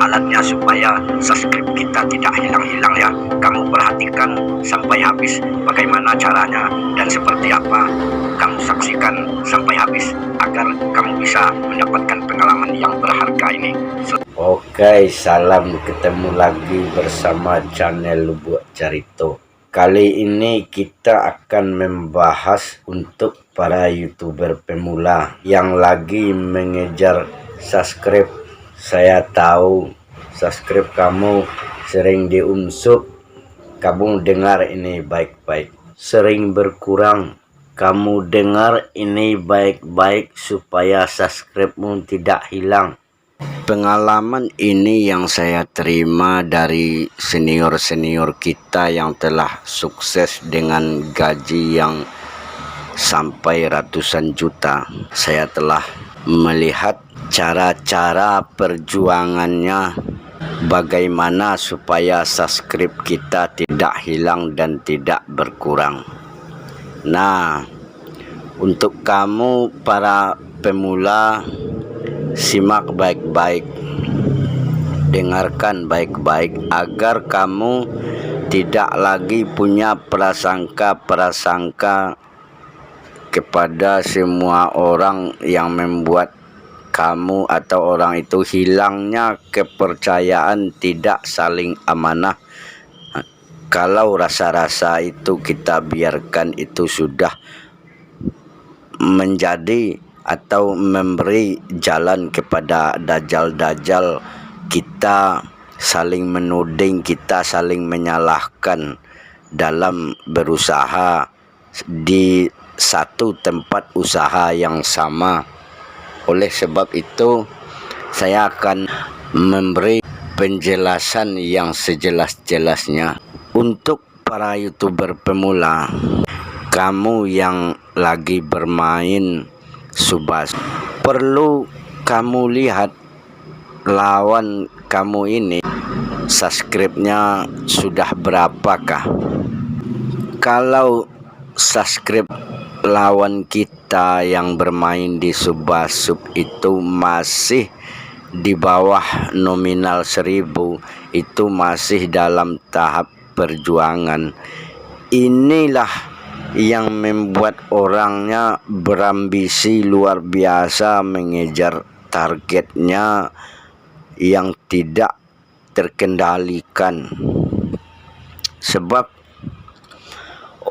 alatnya supaya subscribe kita tidak hilang-hilang ya. Kamu perhatikan sampai habis bagaimana caranya dan seperti apa. Kamu saksikan sampai habis agar kamu bisa mendapatkan pengalaman yang berharga ini. Oke, salam ketemu lagi bersama channel Lubuk Carito. Kali ini kita akan membahas untuk para YouTuber pemula yang lagi mengejar subscribe. Saya tahu subscribe kamu sering diunsub. Kamu dengar ini baik-baik. Sering berkurang. Kamu dengar ini baik-baik supaya subscribe-mu tidak hilang. Pengalaman ini yang saya terima dari senior-senior kita yang telah sukses dengan gaji yang sampai ratusan juta. Saya telah melihat cara-cara perjuangannya, bagaimana supaya subscribe kita tidak hilang dan tidak berkurang. Nah, untuk kamu para pemula, simak baik-baik, dengarkan baik-baik agar kamu tidak lagi punya prasangka-prasangka kepada semua orang yang membuat kamu atau orang itu hilangnya kepercayaan, tidak saling amanah. Kalau rasa-rasa itu kita biarkan, itu sudah menjadi atau memberi jalan kepada dajjal-dajjal. Kita saling menuding, kita saling menyalahkan dalam berusaha di satu tempat usaha yang sama. Oleh sebab itu, saya akan memberi penjelasan yang sejelas-jelasnya untuk para YouTuber pemula. Kamu yang lagi bermain Subas, perlu kamu lihat lawan kamu ini subscribe-nya sudah berapakah. Kalau subscribe lawan kita yang bermain di Subasub itu masih di bawah nominal 1000, itu masih dalam tahap perjuangan. Inilah yang membuat orangnya berambisi luar biasa, mengejar targetnya yang tidak terkendalikan. Sebab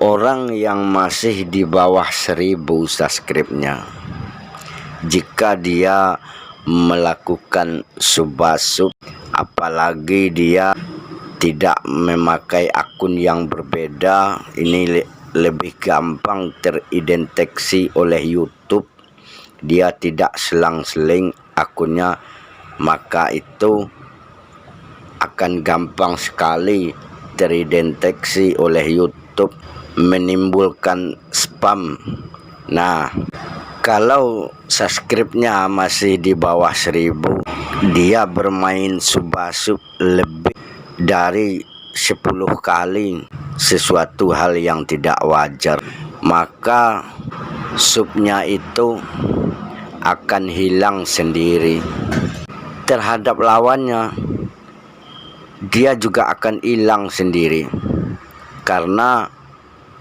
orang yang masih di bawah 1000 subscribe-nya, jika dia melakukan Subasub, apalagi dia tidak memakai akun yang berbeda, ini lebih gampang teridentifikasi oleh YouTube. Dia tidak selang-seling akunnya, maka itu akan gampang sekali teridentifikasi oleh YouTube, menimbulkan spam. Nah, kalau subscribe-nya masih di bawah 1000, dia bermain Subasub lebih dari 10 kali, sesuatu hal yang tidak wajar, maka subnya itu akan hilang sendiri. Terhadap lawannya, dia juga akan hilang sendiri, karena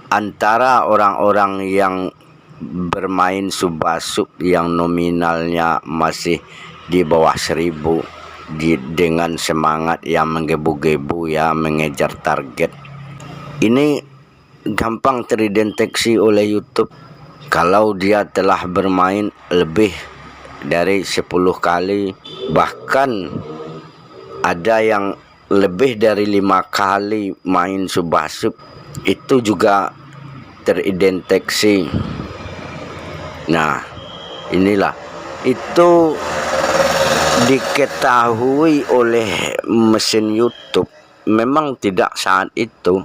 antara orang-orang yang bermain Subasub yang nominalnya masih di bawah 1000 dengan semangat yang menggebu-gebu ya, mengejar target, ini gampang teridentifikasi oleh YouTube. Kalau dia telah bermain lebih dari 10 kali, bahkan ada yang lebih dari 5 kali main Subasub, itu juga teridentifikasi. Nah, inilah itu diketahui oleh mesin YouTube. Memang tidak saat itu,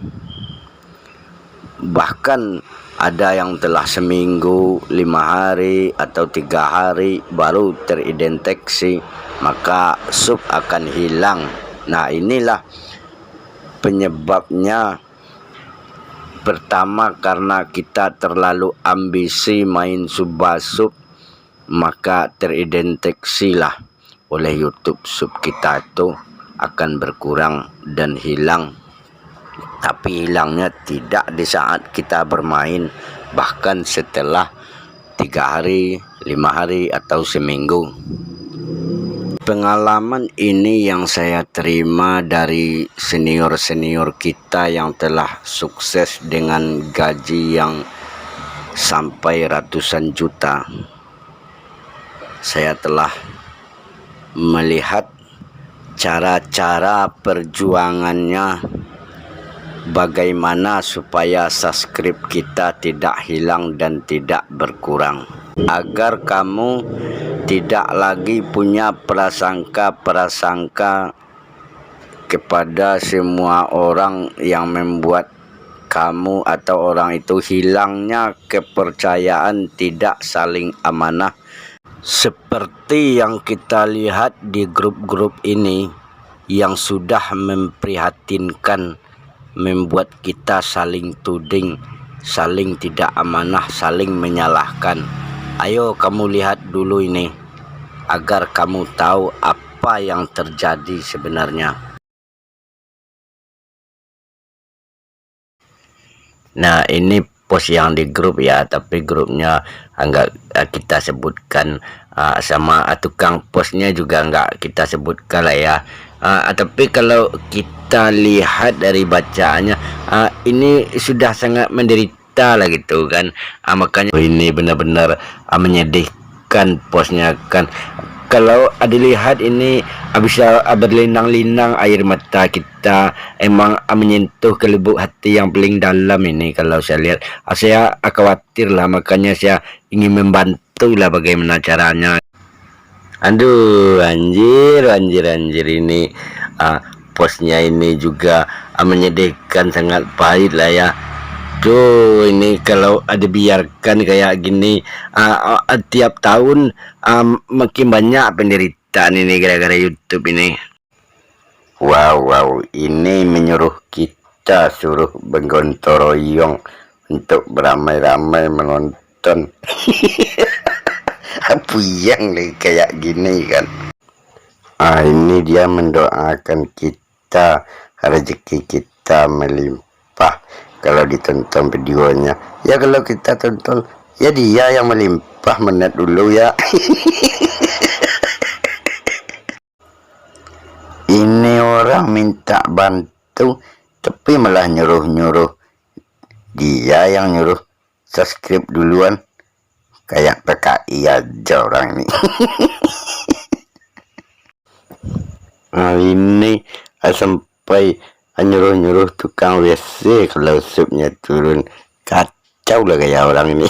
bahkan ada yang telah seminggu, 5 hari atau 3 hari baru teridentifikasi, maka sub akan hilang. Nah, inilah penyebabnya. Pertama, karena kita terlalu ambisi main Subasub, maka teridentifikasilah. oleh YouTube, sub kita itu akan berkurang dan hilang. Tapi hilangnya tidak di saat kita bermain, bahkan setelah 3 hari, 5 hari, atau seminggu. Pengalaman ini yang saya terima dari senior-senior kita yang telah sukses dengan gaji yang sampai ratusan juta. Saya telah melihat cara-cara perjuangannya, bagaimana supaya subscribe kita tidak hilang dan tidak berkurang, agar kamu tidak lagi punya prasangka kepada semua orang yang membuat kamu atau orang itu hilangnya kepercayaan, tidak saling amanah. Seperti yang kita lihat di grup-grup ini yang sudah memprihatinkan, membuat kita saling tuding, saling tidak amanah, saling menyalahkan. Ayo kamu lihat dulu ini, agar kamu tahu apa yang terjadi sebenarnya. Nah, ini post yang di grup ya, tapi grupnya enggak kita sebutkan, sama tukang postnya juga enggak kita sebutkan lah ya. Tapi kalau kita lihat dari bacaannya, ini sudah sangat menderita lah gitu kan. Makanya ini benar-benar menyedihkan postnya kan. Kalau dilihat ini bisa berlinang-linang air mata kita, emang menyentuh ke lubuk hati yang paling dalam ini. Kalau saya lihat, saya khawatir lah, makanya saya ingin membantu lah bagaimana caranya. Aduh, anjir ini postnya ini juga menyedihkan, sangat pahit lah ya. Tuh, ini kalau dibiarkan kayak gini, tiap tahun makin banyak penderitaan ini gara-gara YouTube ini. Wow, ini menyuruh kita suruh bergotong royong untuk beramai-ramai menonton. Puyeng lagi kayak gini kan. Ini dia mendoakan kita, rezeki kita melimpah kalau ditonton videonya. Ya kalau kita tonton, ya dia yang melimpah menit dulu ya. Ini orang minta bantu tapi malah nyuruh-nyuruh, dia yang nyuruh subscribe duluan. Kayak PKI aja orang ini. Ini sampai nyuruh-nyuruh tukang WC kalau subnya turun. Kacau lah kayak orang ini.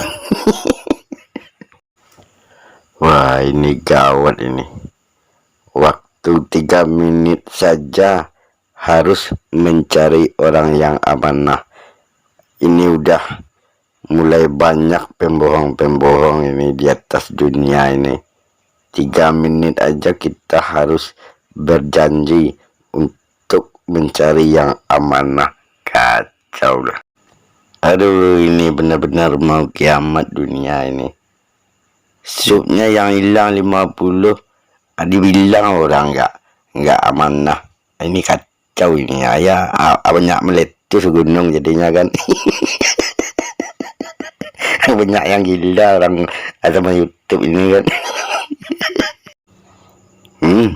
Wah, ini gawat ini. Waktu 3 menit saja harus mencari orang yang amanah. Ini udah mulai banyak pembohong-pembohong ini di atas dunia ini. 3 menit aja kita harus berjanji untuk mencari yang amanah. Kacau lah. Aduh, ini benar-benar mau kiamat dunia ini. Subnya yang hilang 50, dibilang orang nggak amanah. Ini kacau ini ya. Banyak meletus gunung jadinya kan. Banyak yang gila orang sama YouTube ini kan.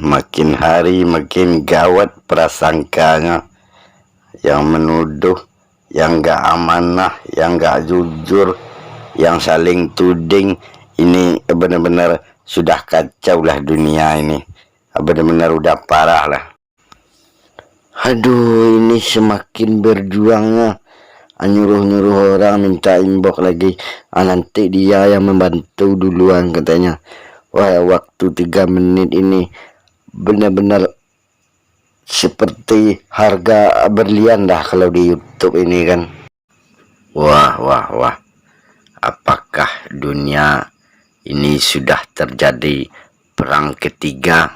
Makin hari makin gawat prasangkanya, yang menuduh, yang gak amanah, yang gak jujur, yang saling tuding. Ini benar-benar sudah kacau lah dunia ini, benar-benar udah parah lah. Aduh, ini semakin berjuangnya, nyuruh-nyuruh orang minta inbox lagi. Nanti dia yang membantu duluan katanya. Wah, waktu 3 menit ini benar-benar seperti harga berlian dah kalau di YouTube ini kan. Wah. Apakah dunia ini sudah terjadi perang ketiga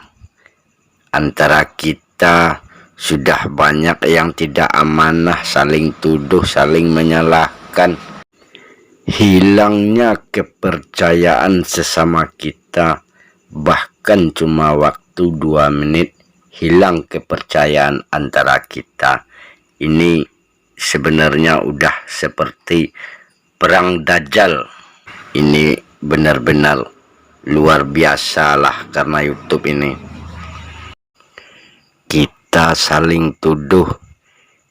antara kita? Sudah banyak yang tidak amanah, saling tuduh, saling menyalahkan. Hilangnya kepercayaan sesama kita, bahkan cuma waktu waktu 2 menit hilang kepercayaan antara kita. Ini sebenarnya udah seperti perang Dajjal. Ini benar-benar luar biasa lah karena YouTube ini. Kita saling tuduh,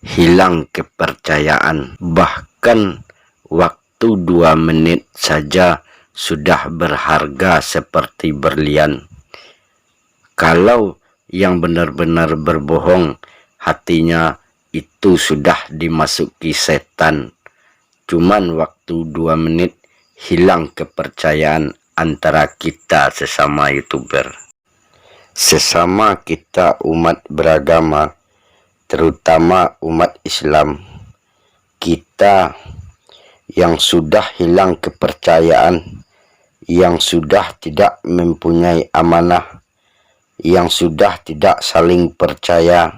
hilang kepercayaan, bahkan waktu 2 menit saja sudah berharga seperti berlian. Kalau yang benar-benar berbohong, hatinya itu sudah dimasuki setan. Cuman waktu 2 menit hilang kepercayaan antara kita sesama YouTuber. Sesama kita umat beragama, terutama umat Islam, kita yang sudah hilang kepercayaan, yang sudah tidak mempunyai amanah, yang sudah tidak saling percaya,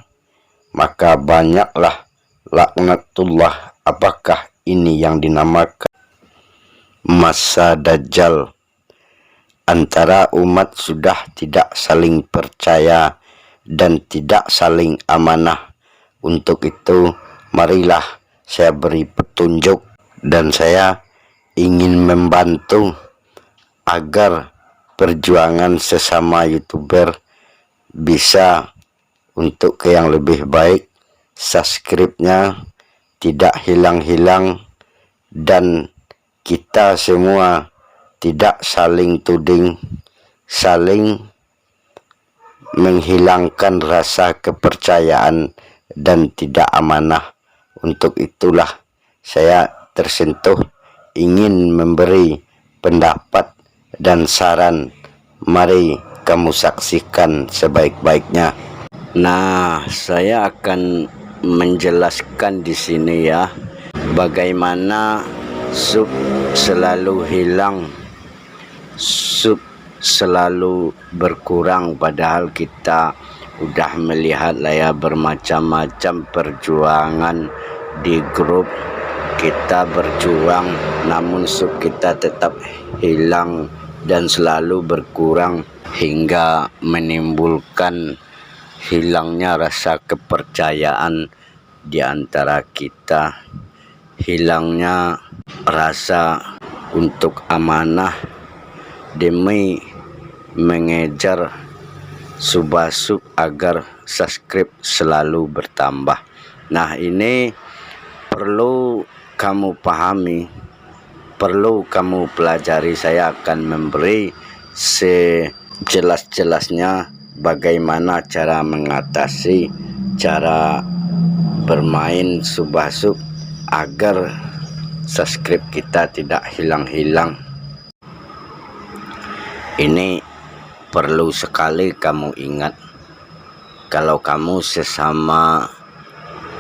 maka banyaklah laknatullah. Apakah ini yang dinamakan masa Dajjal? Antara umat sudah tidak saling percaya dan tidak saling amanah. Untuk itu, marilah saya beri petunjuk dan saya ingin membantu agar perjuangan sesama YouTuber bisa untuk ke yang lebih baik, subscribe-nya tidak hilang-hilang, dan kita semua tidak saling tuding, saling menghilangkan rasa kepercayaan dan tidak amanah. Untuk itulah saya tersentuh ingin memberi pendapat dan saran. Mari kamu saksikan sebaik-baiknya. Nah, saya akan menjelaskan di sini ya, bagaimana sub selalu hilang, sub selalu berkurang, padahal kita udah melihat lah ya bermacam-macam perjuangan di grup. Kita berjuang namun sub kita tetap hilang dan selalu berkurang, hingga menimbulkan hilangnya rasa kepercayaan di antara kita, hilangnya rasa untuk amanah demi mengejar subasub agar subscribe selalu bertambah. Nah, ini perlu kamu pahami, perlu kamu pelajari. Saya akan memberi sejelas-jelasnya bagaimana cara mengatasi, cara bermain subasub agar subscribe kita tidak hilang-hilang. Ini perlu sekali kamu ingat. Kalau kamu sesama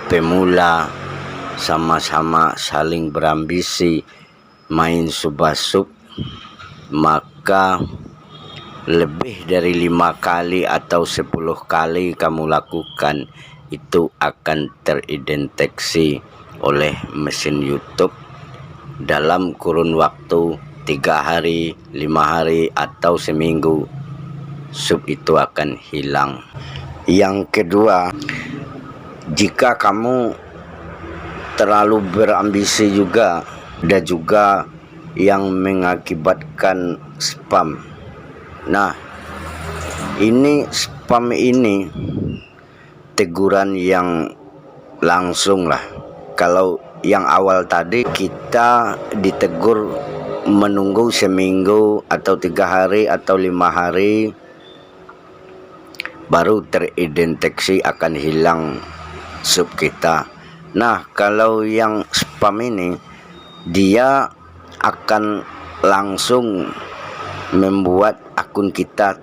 pemula, sama-sama saling berambisi main subasub, maka lebih dari 5 kali atau 10 kali kamu lakukan, itu akan teridentifikasi oleh mesin YouTube dalam kurun waktu 3 hari, 5 hari, atau seminggu. Sub itu akan hilang. Yang kedua, jika kamu terlalu berambisi juga, ada juga yang mengakibatkan spam. Nah, ini spam ini teguran yang langsung lah. Kalau yang awal tadi kita ditegur menunggu seminggu atau 3 hari atau 5 hari baru teridentifikasi akan hilang sub kita. Nah, kalau yang spam ini dia akan langsung membuat akun kita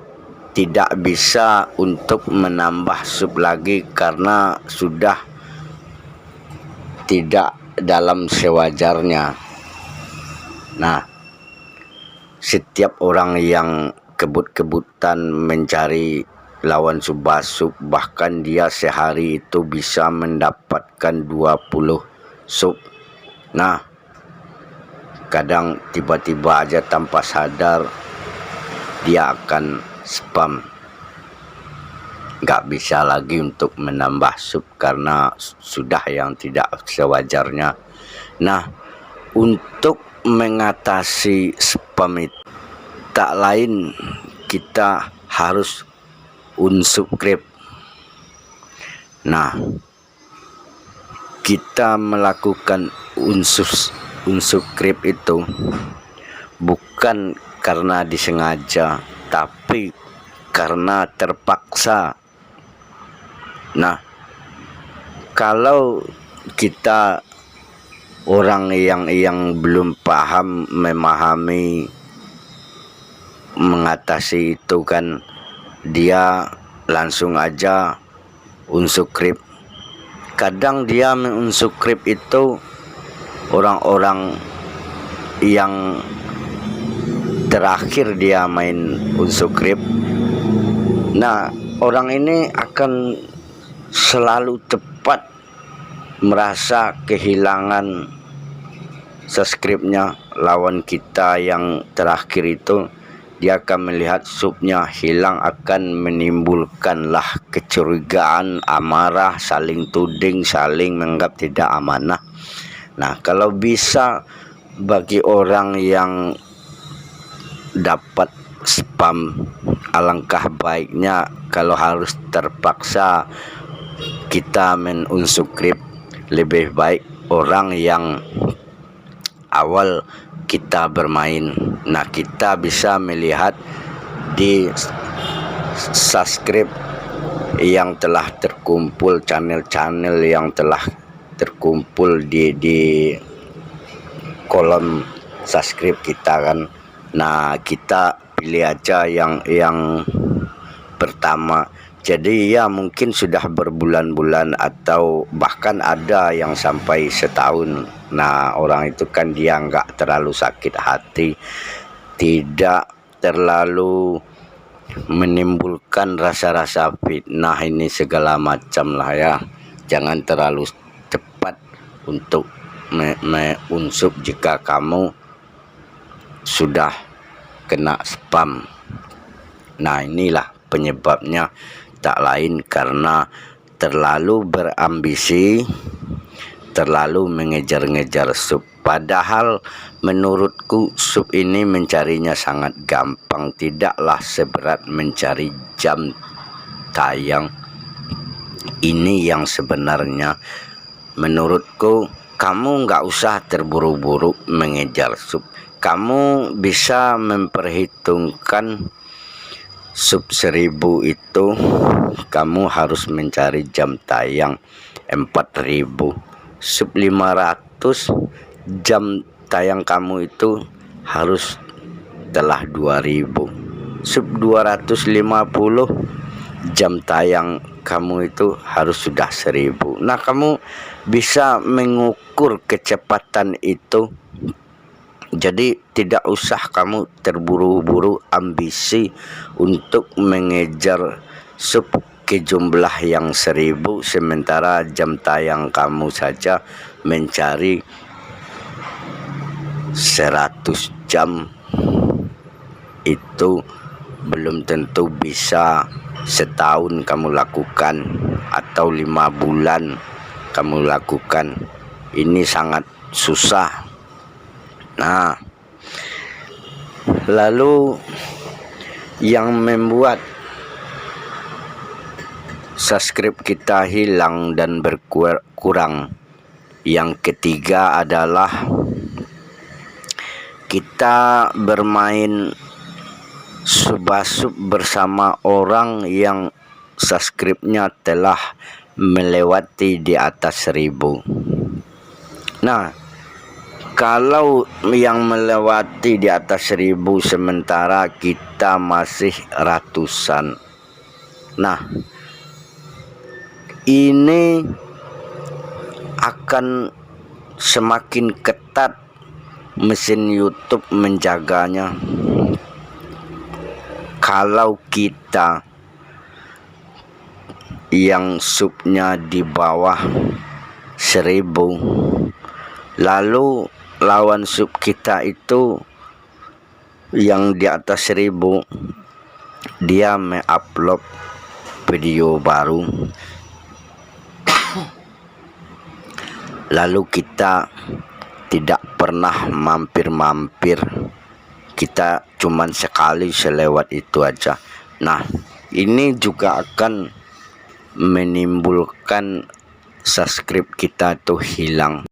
tidak bisa untuk menambah sub lagi karena sudah tidak dalam sewajarnya. Nah, setiap orang yang kebut-kebutan mencari lawan subasub, bahkan dia sehari itu bisa mendapatkan 20 sub. Nah, kadang tiba-tiba aja tanpa sadar dia akan spam. nggak bisa lagi untuk menambah sub karena sudah yang tidak sewajarnya. Nah, untuk mengatasi spam itu tak lain kita harus unsubscribe. Nah, kita melakukan unsubscribe itu bukan karena disengaja, tapi karena terpaksa. Nah, kalau kita orang yang belum paham memahami mengatasi itu kan, dia langsung aja unsubscribe. Kadang dia mensunsubscribe itu orang-orang yang terakhir dia main unsubscribe. Nah, orang ini akan selalu cepat merasa kehilangan subscribe-nya. Lawan kita yang terakhir itu, dia akan melihat subnya hilang, akan menimbulkanlah kecurigaan, amarah, saling tuding, saling menganggap tidak amanah. Nah, kalau bisa bagi orang yang dapat spam, alangkah baiknya kalau harus terpaksa kita unsubscribe, lebih baik orang yang awal kita bermain. Nah, kita bisa melihat di subscribe yang telah terkumpul, channel-channel yang telah terkumpul di kolom subscribe kita kan. Nah, kita pilih aja yang pertama. Jadi ya mungkin sudah berbulan-bulan atau bahkan ada yang sampai setahun. Nah, orang itu kan dia nggak terlalu sakit hati, tidak terlalu menimbulkan rasa-rasa fitnah ini segala macam lah ya. Jangan terlalu cepat untuk unsub jika kamu sudah kena spam. Nah, inilah penyebabnya, tak lain karena terlalu berambisi, terlalu mengejar-ngejar sub. Padahal menurutku sub ini mencarinya sangat gampang, tidaklah seberat mencari jam tayang. Ini yang sebenarnya menurutku. Kamu nggak usah terburu-buru mengejar sub. Kamu bisa memperhitungkan sub 1000 itu kamu harus mencari jam tayang 4000. Sub 500 jam tayang kamu itu harus telah 2000. Sub 250 jam tayang kamu itu harus sudah 1000. Nah, kamu bisa mengukur kecepatan itu. Jadi tidak usah kamu terburu-buru ambisi untuk mengejar sub ke jumlah yang 1000, sementara jam tayang kamu saja mencari 100 jam. Itu belum tentu bisa setahun kamu lakukan atau 5 bulan kamu lakukan. Ini sangat susah. Nah, lalu yang membuat subscribe kita hilang dan berkurang, yang ketiga adalah kita bermain subasub bersama orang yang subscribe-nya telah melewati di atas 1000. Nah, kalau yang melewati di atas 1000 sementara kita masih ratusan. Nah, ini akan semakin ketat mesin YouTube menjaganya. Kalau kita yang subnya di bawah 1000, lalu lawan sub kita itu yang di atas 1000, dia mengupload video baru, lalu kita tidak pernah mampir-mampir, kita cuman sekali selewat itu aja. Nah, ini juga akan menimbulkan subscribe kita tuh hilang.